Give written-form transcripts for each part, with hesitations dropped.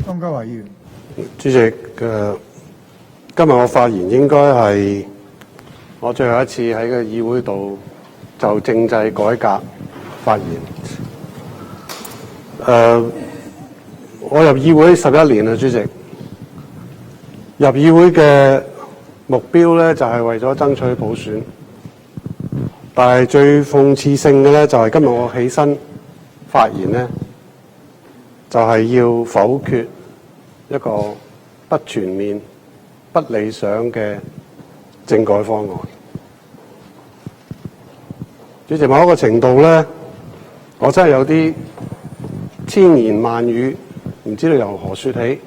湯家驊議員，主席，今日我發言應該係我最後一次喺個議會度就政制改革發言。我入議會11年啦，主席。入議會嘅目標咧就係為咗爭取普選，但係最諷刺性嘅咧就係今日我起身發言咧，就係要否決一個不全面、不理想嘅政改方案。主席，某一個程度咧，我真係有啲千言萬語，唔知道由何說起，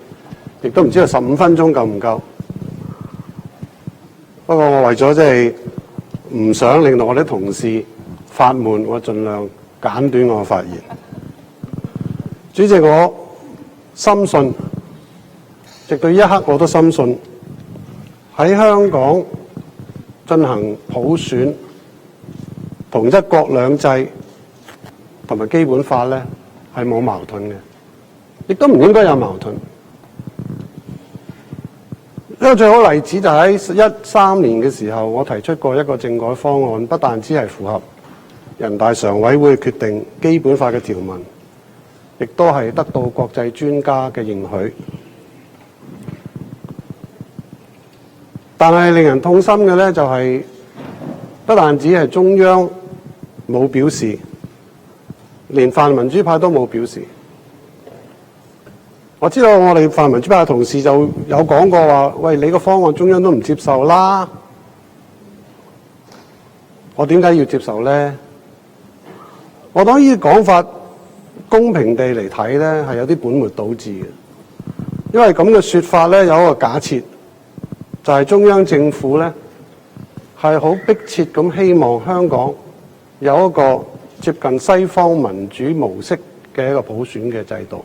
亦都唔知道15分鐘夠唔夠。不過我為咗即係唔想令到我啲同事發悶，我盡量簡短我嘅發言。主席，我深信，直到呢一刻我都深信，喺香港進行普選同一國兩制同埋基本法咧係冇矛盾嘅，亦都唔應該有矛盾。一個最好例子就喺13年嘅時候，我提出過一個政改方案，不但只係符合人大常委會決定基本法嘅條文，亦都係得到國際專家嘅認許。但係令人痛心嘅咧，就係不但只係中央冇表示，連泛民主派都冇表示。我知道我哋泛民主派嘅同事就有講過話，喂，你個方案中央都唔接受啦，我點解要接受咧？我當呢啲講法公平地嚟睇咧，係有啲本末倒置嘅，因為咁嘅說法咧有一個假設，就係中央政府咧係好迫切咁希望香港有一個接近西方民主模式嘅一個普選嘅制度。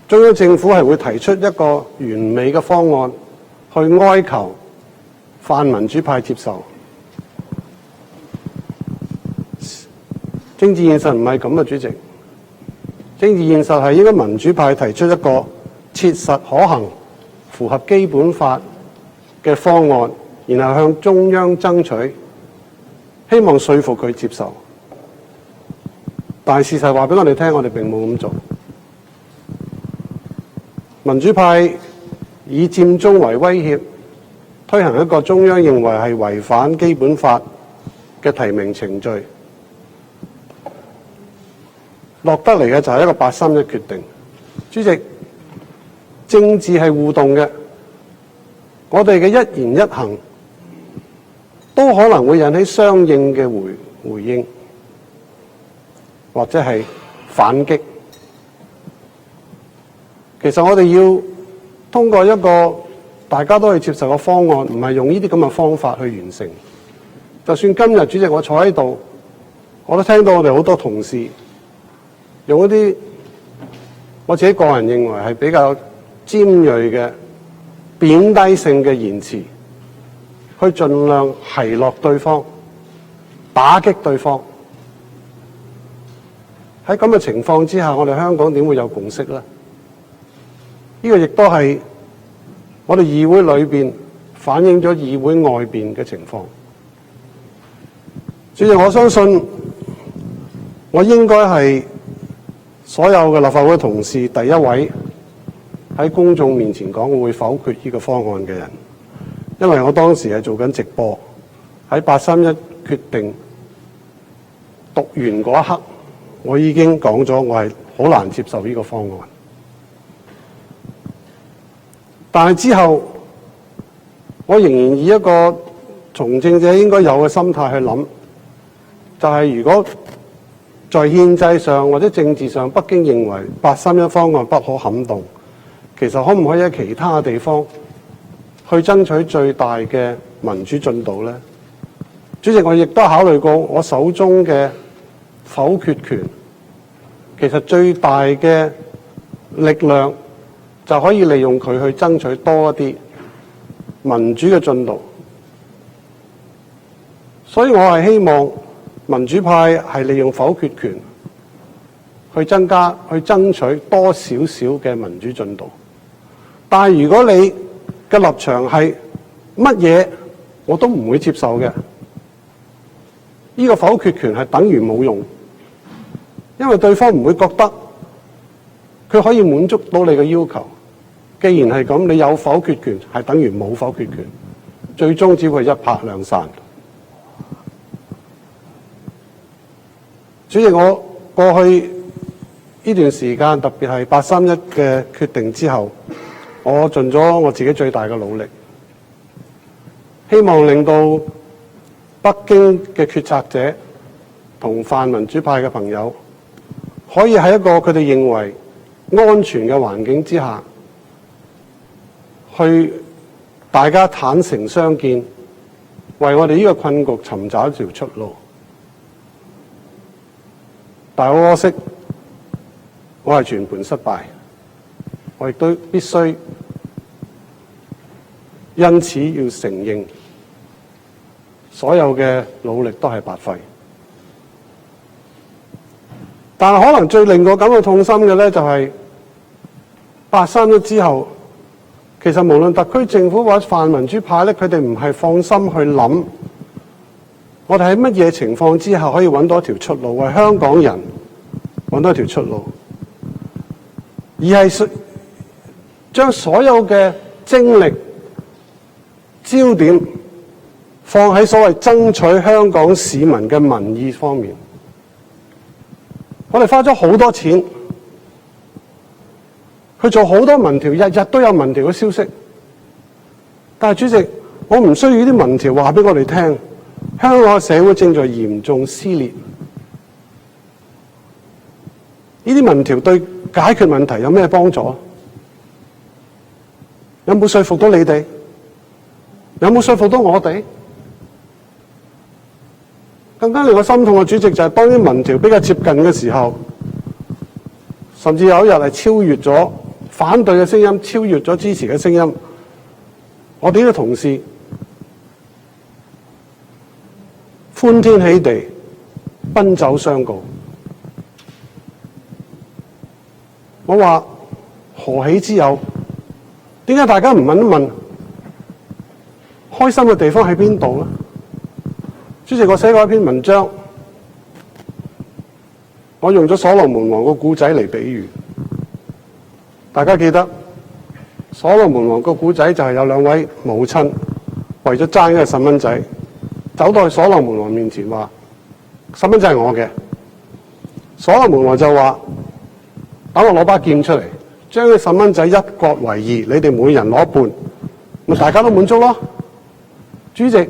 中央政府係會提出一個完美嘅方案去哀求泛民主派接受。政治現實唔係咁嘅，主席。政治現實係應該民主派提出一個切實可行、符合基本法嘅方案，然後向中央爭取，希望說服佢接受。但係事實話俾我哋聽，我哋並冇咁做。民主派以佔中為威脅，推行一個中央認為係違反基本法嘅提名程序，落得嚟嘅就係一個831決定。主席，政治係互動嘅，我哋嘅一言一行都可能會引起相應嘅回應，或者係反擊。其實我哋要通過一個大家都可以接受嘅方案，唔係用呢啲咁嘅方法去完成。就算今日主席我坐喺度，我都聽到我哋好多同事用一啲我自己個人認為係比較尖銳嘅貶低性嘅言辭，去盡量奚落對方、打擊對方。喺咁嘅情況之下，我哋香港點會有共識呢？呢個亦都係我哋議會裏邊反映咗議會外邊嘅情況。主席，我相信我應該係所有嘅立法會同事第一位喺公眾面前講會否決呢個方案嘅人，因為我當時係做緊直播，喺831決定讀完嗰一刻，我已經講咗我係好難接受呢個方案。但係之後，我仍然以一個從政者應該有嘅心態去諗，就係如果在憲制上或者政治上，北京認為831方案不可撼動，其實可唔可以喺其他地方去爭取最大嘅民主進度呢？主席，我亦都考慮過我手中嘅否決權，其實最大嘅力量就可以利用佢去爭取多一啲民主嘅進度。所以我係希望民主派係利用否決權去爭取多少少嘅民主進度。但係如果你嘅立場係乜嘢我都唔會接受嘅，呢個否決權係等於冇用，因為對方唔會覺得佢可以滿足到你嘅要求。既然係咁，你有否決權係等於冇否決權，最終只會一拍兩散。主席，我過去呢段時間，特別係831嘅決定之後，我盡咗我自己最大嘅努力，希望令到北京嘅決策者同泛民主派嘅朋友可以喺一個佢哋認為安全嘅環境之下，去大家坦誠相見，為我哋呢個困局尋找一條出路。但係好可惜，我係全盤失敗，我亦都必須因此要承認，所有嘅努力都係白費。但係可能最令我感到痛心嘅咧，就係831之後，其實無論特區政府或者泛民主派咧，佢哋唔係放心去諗，我哋喺乜嘢情況之下可以揾到一條出路，為香港人揾到一條出路，而係將所有嘅精力焦點放喺所謂爭取香港市民嘅民意方面。我哋花咗好多錢去做好多民調，日日都有民調嘅消息。但係主席，我唔需要呢啲民調話俾我哋聽，香港嘅社會正在嚴重撕裂。呢啲民調對解決問題有咩幫助？有冇說服到你哋？有冇說服到我哋？更加令我心痛嘅，主席，就係當啲民調比較接近嘅時候，甚至有一日係超越咗反對嘅聲音，超越咗支持嘅聲音，我哋呢個同事歡天喜地奔走相告。我話何喜之有？點解大家唔問一問開心嘅地方喺邊度咧？主席，我寫過一篇文章，我用咗所羅門王個故仔嚟比喻。大家記得所羅門王個故仔就係有兩位母親為咗爭一個細蚊仔，走到去所羅門王面前話：細蚊仔係我嘅。所羅門王就話：等我攞把劍出嚟，將個細蚊仔一割為二，你哋每人攞一半，咪大家都滿足咯。主席，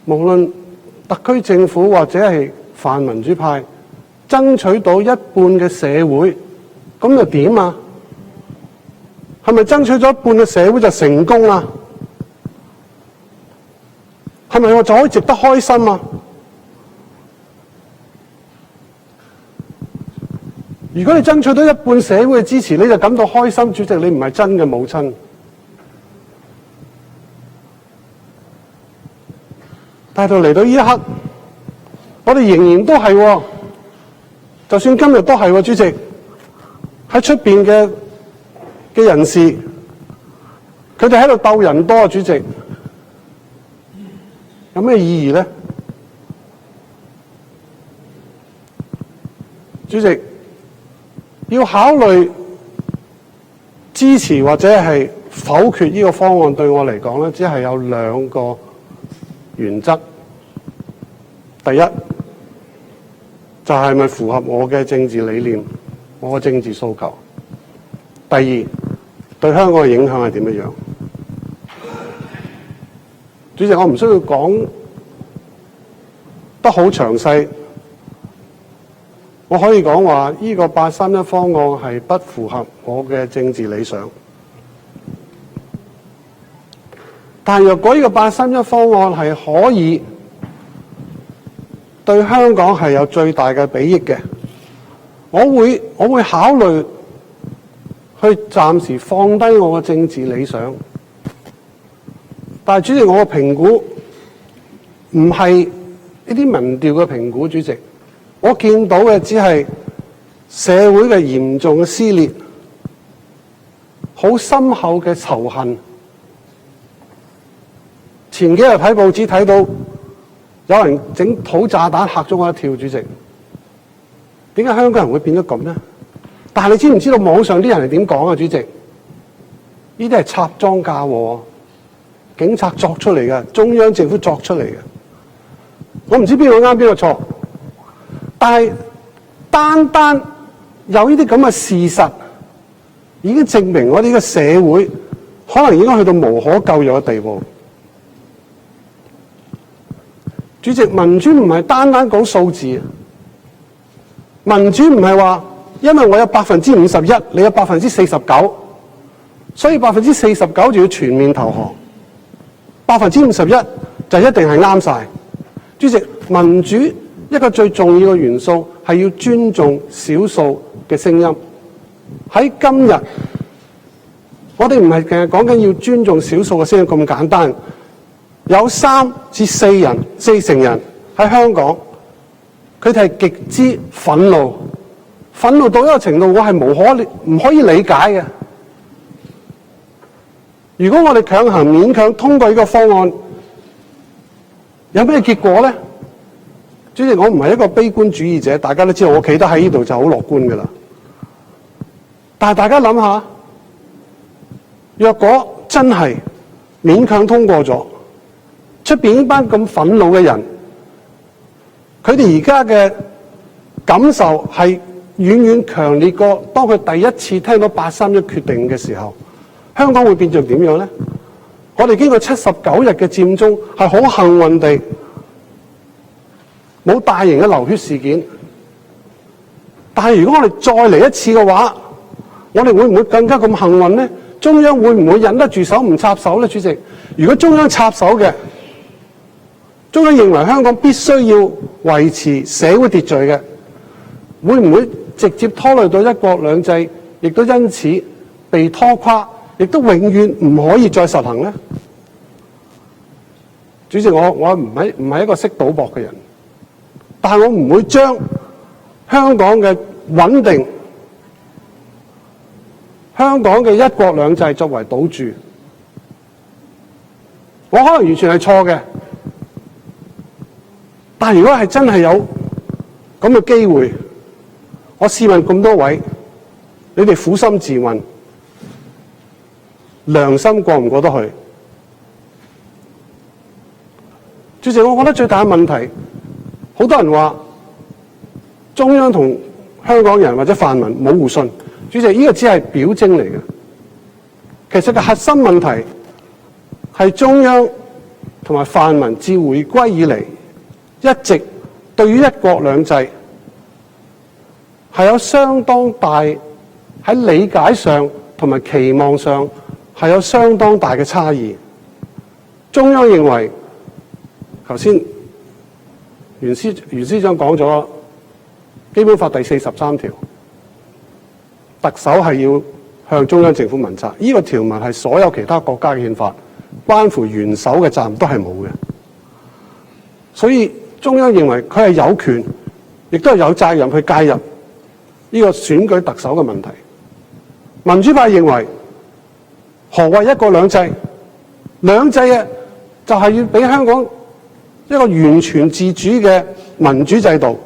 無論特區政府或者係泛民主派爭取到一半嘅社會，咁又點啊？係咪爭取咗一半嘅社會就成功啦？係咪我就可以值得開心啊？如果你爭取到一半社會嘅支持，你就感到開心，主席，你唔係真嘅母親。但係到嚟到呢一刻，我哋仍然都係，就算今日都係，主席，喺出邊嘅人士，佢哋喺度鬥人多，主席，有咩意義咧？主席，要考慮支持或者係否決呢個方案，對我嚟講咧，只係有兩個原則。第一，就係咪符合我嘅政治理念，我嘅政治訴求。第二，對香港嘅影響係點樣？主席，我唔需要講得好詳細，我可以講話呢個831方案係不符合我嘅政治理想。但若果呢個831方案係可以對香港係有最大嘅裨益嘅，我會考慮去暫時放低我嘅政治理想。但係主席，我嘅評估唔係呢啲民調嘅評估，主席，我見到嘅只係社會嘅嚴重嘅撕裂，好深厚嘅仇恨。前幾日睇報紙睇到有人整土炸彈嚇咗我一跳，主席，點解香港人會變咗咁呢？但係你知唔知道網上啲人係點講啊？主席，呢啲係插贓嫁禍，警察作出嚟嘅，中央政府作出嚟嘅。我唔知邊個啱邊個錯，但係單有呢啲咁嘅事實，已經證明我哋呢個社會可能已經去到無可救藥嘅地步。主席，民主唔係單講數字，民主唔係話因為我有51%，你有49%，所以49%就要全面投降，51%就一定係啱晒。主席，民主一個最重要嘅元素係要尊重少數嘅聲音。喺今日，我哋唔係淨係講緊要尊重少數嘅聲音咁簡單。有3至4成人喺香港，佢哋係極之憤怒到一個程度，我係唔可以理解嘅。如果我哋強行勉強通過呢個方案，有咩結果呢？主席，我唔係一個悲觀主義者，大家都知道我企得喺呢度就好樂觀㗎啦。但係大家諗下，若果真係勉強通過咗，出邊呢班咁憤怒嘅人，佢哋而家嘅感受係遠遠強烈過當佢第一次聽到831決定嘅時候，香港會變成點樣呢？我哋經過79日嘅佔中，係好幸運地冇大型嘅流血事件。但係如果我哋再嚟一次嘅話，我哋會唔會更加咁幸運呢？中央會唔會忍得住手唔插手呢？主席，如果中央插手嘅，中央認為香港必須要維持社會秩序嘅，會唔會直接拖累到一國兩制，亦都因此被拖垮，亦都永遠唔可以再實行呢？主席，我唔係一個識賭博嘅人，但係我唔會將香港嘅穩定、香港嘅一國兩制作為賭注。我可能完全係錯嘅，但係如果係真係有咁嘅機會，我試問咁多位，你哋苦心自問，良心過唔過得去？主席，我覺得最大嘅問題，好多人話中央同香港人或者泛民冇互信。主席，呢個只係表徵嚟嘅，其實個核心問題係中央同埋泛民自回歸以嚟一直對於一國兩制係有相當大喺理解上同埋期望上係有相當大嘅差異。中央認為，頭先袁司長講咗《基本法》第43條，特首係要向中央政府問責，呢個條文係所有其他國家嘅憲法關乎元首嘅責任都係冇嘅。所以中央認為佢係有權，亦都係有責任去介入呢個選舉特首嘅問題。民主派認為何謂一國兩制？兩制嘅就係要俾香港一個完全自主嘅民主制度。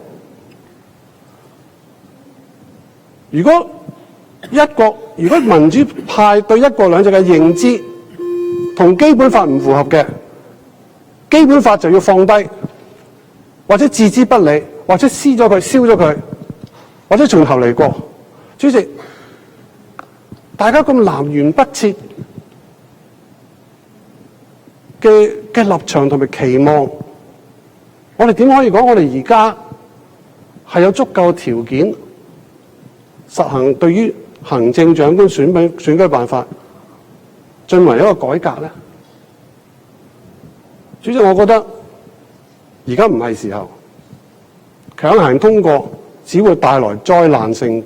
如果民主派對一國兩制嘅認知同基本法唔符合嘅，基本法就要放低，或者置之不理，或者撕咗佢、燒咗佢，或者從頭嚟過。主席，大家咁南轅北轍嘅立場同埋期望，我哋點可以講我哋而家係有足夠條件實行對於行政長官選舉辦法進行一個改革呢？主席，我覺得而家唔係時候，強行通過只會帶來災難性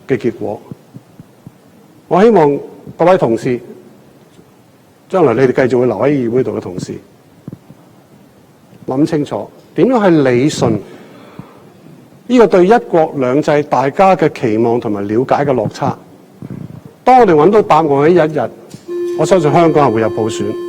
嘅結果。我希望各位同事，將來你哋繼續會留喺議會度嘅同事，諗清楚點樣去理順呢個對一國兩制大家嘅期望同埋了解嘅落差。當我哋揾到答案嘅一日，我相信香港係會有普選。